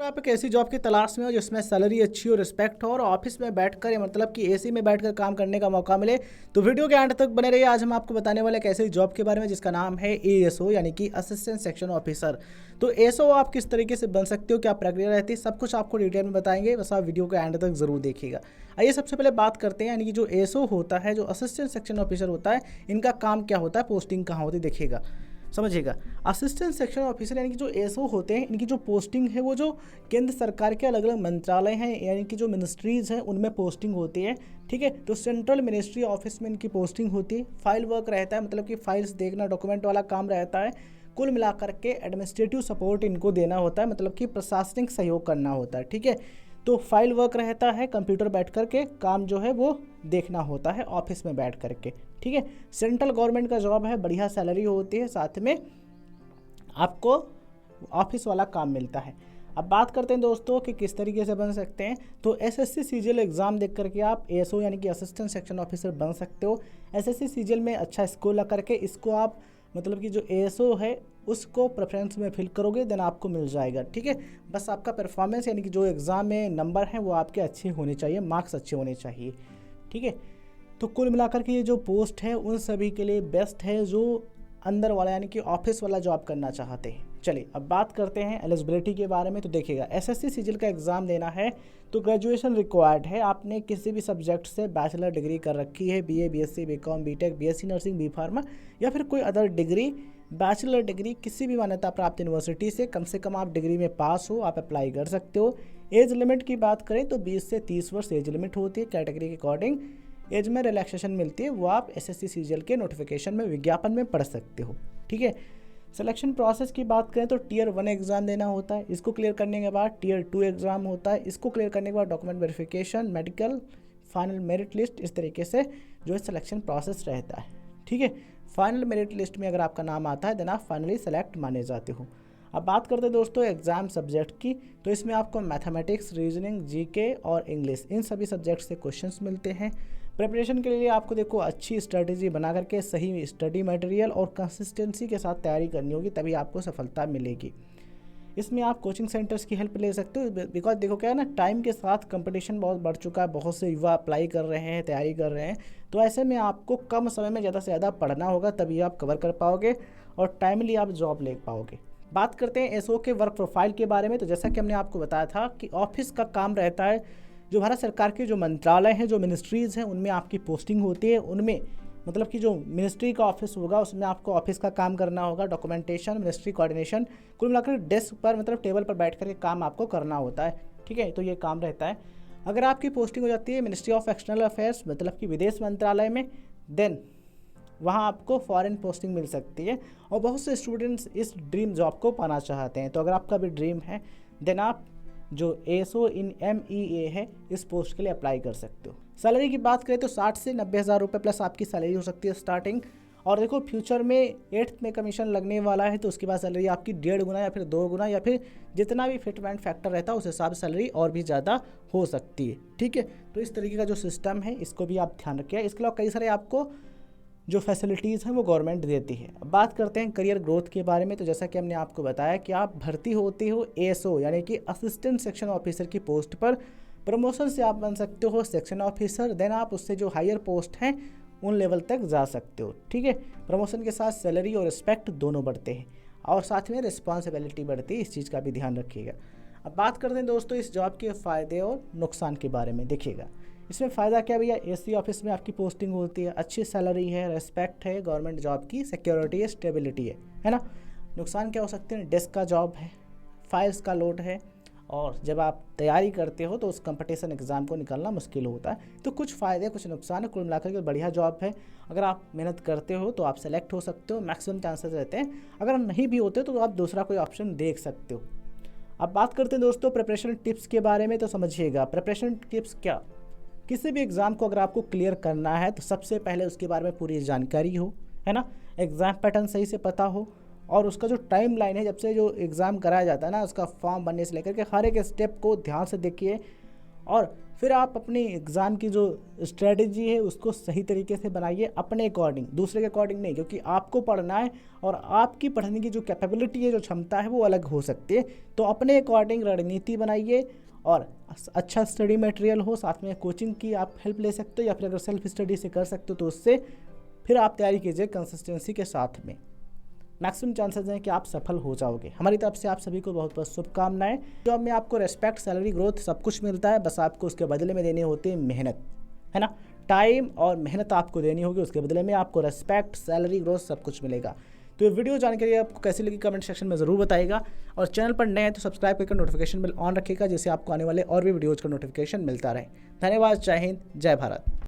आप एक ऐसी जॉब की तलाश में हो जिसमें सैलरी अच्छी हो, रिस्पेक्ट हो और ऑफिस में बैठकर या मतलब कि एसी में बैठकर काम करने का मौका मिले, तो वीडियो के एंड तक बने रहिए। आज हम आपको बताने वाले एक ऐसी जॉब के बारे में जिसका नाम है एएसओ यानी कि असिस्टेंट सेक्शन ऑफिसर। तो एएसओ आप किस तरीके से बन सकते हो, क्या प्रक्रिया रहती है, सब कुछ आपको डिटेल में बताएंगे। बस आप वीडियो के एंड तक जरूर देखिएगा। आइए सबसे पहले बात करते हैं, यानी कि जो एएसओ होता है, जो असिस्टेंट सेक्शन ऑफिसर होता है, इनका काम क्या होता है, पोस्टिंग कहाँ होती है, देखिएगा समझिएगा। असिस्टेंट सेक्शन ऑफिसर यानी कि जो एएसओ होते हैं, इनकी जो पोस्टिंग है वो जो केंद्र सरकार के अलग अलग मंत्रालय हैं यानी कि जो मिनिस्ट्रीज़ हैं उनमें पोस्टिंग होती है। ठीक है, तो सेंट्रल मिनिस्ट्री ऑफिस में इनकी पोस्टिंग होती है। फाइल वर्क रहता है, मतलब कि फाइल्स देखना, डॉक्यूमेंट वाला काम रहता है। कुल मिलाकर के एडमिनिस्ट्रेटिव सपोर्ट इनको देना होता है, मतलब कि प्रशासनिक सहयोग करना होता है। ठीक है, तो फाइल वर्क रहता है, कंप्यूटर बैठ कर के काम जो है वो देखना होता है ऑफिस में बैठ कर के। ठीक है, सेंट्रल गवर्नमेंट का जॉब है, बढ़िया सैलरी होती है, साथ में आपको ऑफिस वाला काम मिलता है। अब बात करते हैं दोस्तों कि किस तरीके से बन सकते हैं। तो एसएससी सीजीएल एग्ज़ाम देख करके आप एएसओ यानी कि असिस्टेंट सेक्शन ऑफिसर बन सकते हो। एसएससी सीजीएल में अच्छा स्कोर ला करके इसको आप मतलब कि जो एएसओ है उसको प्रेफरेंस में फिल करोगे, देन आपको मिल जाएगा। ठीक है, बस आपका परफॉर्मेंस यानी कि जो एग्ज़ाम में नंबर हैं वो आपके अच्छे होने चाहिए, मार्क्स अच्छे होने चाहिए। ठीक है, तो कुल मिलाकर के ये जो पोस्ट है उन सभी के लिए बेस्ट है जो अंदर वाला यानी कि ऑफिस वाला जॉब करना चाहते हैं। चलिए अब बात करते हैं एलिजिबिलिटी के बारे में। तो देखिएगा, एसएससी सीजीएल का एग्ज़ाम देना है तो ग्रेजुएशन रिक्वायर्ड है। आपने किसी भी सब्जेक्ट से बैचलर डिग्री कर रखी है, BA, BSc, BCom, BTech, BSc nursing, B pharma या फिर कोई अदर डिग्री, बैचलर डिग्री किसी भी मान्यता प्राप्त यूनिवर्सिटी से कम आप डिग्री में पास हो, आप अप्लाई कर सकते हो। एज लिमिट की बात करें तो 20 से 30 वर्ष एज लिमिट होती है। कैटेगरी के अकॉर्डिंग एज में रिलैक्सेशन मिलती है, वो आप एसएससी सीजीएल के नोटिफिकेशन में, विज्ञापन में पढ़ सकते हो। ठीक है, सिलेक्शन प्रोसेस की बात करें तो टियर 1 एग्ज़ाम देना होता है। इसको क्लियर करने के बाद टियर 2 एग्ज़ाम होता है। इसको क्लियर करने के बाद document verification, medical, final merit list, इस तरीके से जो है सिलेक्शन प्रोसेस रहता है। ठीक है, फाइनल मेरिट लिस्ट में अगर आपका नाम आता है देन आप फाइनली सेलेक्ट माने जाते हो। अब बात करते हैं दोस्तों एग्ज़ाम सब्जेक्ट की। तो इसमें आपको मैथमेटिक्स, रीजनिंग, जीके और इंग्लिश, इन सभी सब्जेक्ट से क्वेश्चंस मिलते हैं। प्रिपरेशन के लिए आपको देखो अच्छी स्ट्रेटेजी बना करके सही स्टडी मटेरियल और कंसिस्टेंसी के साथ तैयारी करनी होगी, तभी आपको सफलता मिलेगी। इसमें आप कोचिंग सेंटर्स की हेल्प ले सकते हो, बिकॉज देखो क्या है ना, टाइम के साथ कंपटीशन बहुत बढ़ चुका है, बहुत से युवा अप्लाई कर रहे हैं, तैयारी कर रहे हैं। तो ऐसे में आपको कम समय में ज़्यादा से ज़्यादा पढ़ना होगा, तभी आप कवर कर पाओगे और टाइमली आप जॉब ले पाओगे। बात करते हैं एसओ के वर्क प्रोफाइल के बारे में। तो जैसा कि हमने आपको बताया था कि ऑफिस का काम रहता है, जो भारत सरकार के जो मंत्रालय हैं, जो मिनिस्ट्रीज़ हैं, उनमें आपकी पोस्टिंग होती है। उनमें मतलब कि जो मिनिस्ट्री का ऑफिस होगा उसमें आपको ऑफिस का काम करना होगा, डॉक्यूमेंटेशन, मिनिस्ट्री कोऑर्डिनेशन, कुल मिलाकर डेस्क पर मतलब टेबल पर बैठ कर के काम आपको करना होता है। ठीक है, तो ये काम रहता है। अगर आपकी पोस्टिंग हो जाती है मिनिस्ट्री ऑफ एक्सटर्नल अफेयर्स मतलब कि विदेश मंत्रालय में, देन वहाँ आपको फॉरेन पोस्टिंग मिल सकती है। और बहुत से स्टूडेंट्स इस ड्रीम जॉब को पाना चाहते हैं। तो अगर आपका भी ड्रीम है देन आप जो एएसओ इन MEA है इस पोस्ट के लिए अप्लाई कर सकते हो। सैलरी की बात करें तो 60 से 90 हज़ार रुपये प्लस आपकी सैलरी हो सकती है स्टार्टिंग। और देखो फ्यूचर में 8th में कमीशन लगने वाला है, तो उसके बाद सैलरी आपकी 1.5 गुना या फिर 2 गुना या फिर जितना भी फिटमेंट फैक्टर रहता है उस हिसाब से सैलरी और भी ज़्यादा हो सकती है। ठीक है, तो इस तरीके का जो सिस्टम है इसको भी आप ध्यान रखिए। इसके अलावा कई सारे आपको जो फैसिलिटीज़ हैं वो गवर्नमेंट देती है। अब बात करते हैं करियर ग्रोथ के बारे में। तो जैसा कि हमने आपको बताया कि आप भर्ती होते हो एएसओ यानी कि असिस्टेंट सेक्शन ऑफिसर की पोस्ट पर, प्रमोशन से आप बन सकते हो सेक्शन ऑफिसर, देन आप उससे जो हायर पोस्ट हैं उन लेवल तक जा सकते हो। ठीक है, प्रमोशन के साथ सैलरी और रिस्पेक्ट दोनों बढ़ते हैं और साथ में रिस्पॉन्सिबिलिटी बढ़ती है, इस चीज़ का भी ध्यान रखिएगा। अब बात करते हैं दोस्तों इस जॉब के फ़ायदे और नुकसान के बारे में। देखिएगा इसमें फ़ायदा क्या भैया, एसी ऑफिस में आपकी पोस्टिंग होती है, अच्छी सैलरी है, रेस्पेक्ट है, गवर्नमेंट जॉब की सिक्योरिटी है, स्टेबिलिटी है ना। नुकसान क्या हो सकते हैं, डेस्क का जॉब है, फाइल्स का लोड है, और जब आप तैयारी करते हो तो उस कंपटीशन एग्ज़ाम को निकालना मुश्किल होता है। तो कुछ फ़ायदे कुछ नुकसान है, कुल मिलाकर के बढ़िया जॉब है। अगर आप मेहनत करते हो तो आप सेलेक्ट हो सकते हो, मैक्सिमम चांसेस रहते हैं। अगर नहीं भी होते तो आप दूसरा कोई ऑप्शन देख सकते हो। अब बात करते हैं दोस्तों प्रिपरेशन टिप्स के बारे में। तो समझिएगा प्रिपरेशन टिप्स क्या, किसी भी एग्ज़ाम को अगर आपको क्लियर करना है तो सबसे पहले उसके बारे में पूरी जानकारी हो, है ना, एग्ज़ाम पैटर्न सही से पता हो, और उसका जो टाइम लाइन है जब से जो एग्ज़ाम कराया जाता है ना, उसका फॉर्म बनने से लेकर के हर एक स्टेप को ध्यान से देखिए और फिर आप अपनी एग्ज़ाम की जो स्ट्रेटजी है उसको सही तरीके से बनाइए अपने अकॉर्डिंग, दूसरे के अकॉर्डिंग नहीं, क्योंकि आपको पढ़ना है और आपकी पढ़ने की जो कैपेबिलिटी है, जो क्षमता है वो अलग हो सकती है। तो अपने अकॉर्डिंग रणनीति बनाइए और अच्छा स्टडी मटेरियल हो, साथ में कोचिंग की आप हेल्प ले सकते हो, या फिर अगर सेल्फ स्टडी से कर सकते हो तो उससे फिर आप तैयारी कीजिए कंसिस्टेंसी के साथ में। मैक्सिमम चांसेस हैं कि आप सफल हो जाओगे। हमारी तरफ से आप सभी को बहुत बहुत शुभकामनाएं। जॉब में आपको रिस्पेक्ट, सैलरी, ग्रोथ सब कुछ मिलता है, बस आपको उसके बदले में देनी होती है मेहनत, है ना। टाइम और मेहनत आपको देनी होगी, उसके बदले में आपको रिस्पेक्ट, सैलरी, ग्रोथ सब कुछ मिलेगा। तो ये वीडियो जानकारी आपको कैसी लगी कमेंट सेक्शन में ज़रूर बताइएगा, और चैनल पर नए हैं तो सब्सक्राइब करके नोटिफिकेशन बेल ऑन रखिएगा, जिससे आपको आने वाले और भी वीडियोज़ का नोटिफिकेशन मिलता रहे। धन्यवाद। जय हिंद, जय भारत।